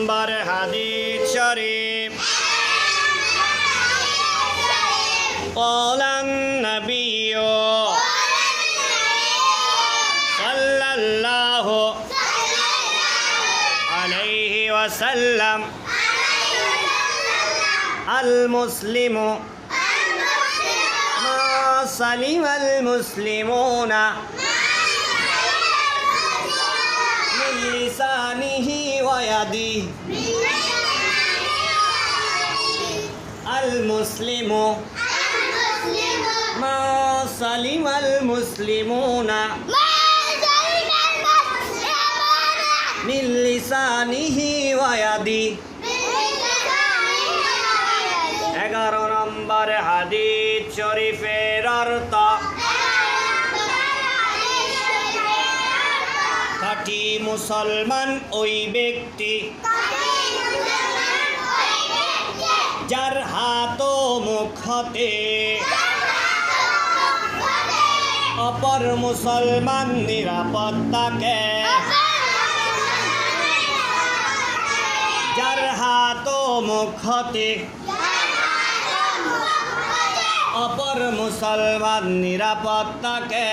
নম্বর হাদিস শরীফ قال النبي صلى الله عليه وسلم المسلم ما سلم المسلمون من لسانه ويده المسلم ما سلم المسلمون من لسانه ويده 11 নম্বর হাদিস শরীফের অর্থ খাঁটি মুসলমান ওই ব্যক্তি যার হাত ও মুখ হতে অপর মুসলমান নিরাপদ থাকে, যার হাত ও মুখ হতে অপর মুসলমান নিরাপদ থাকে।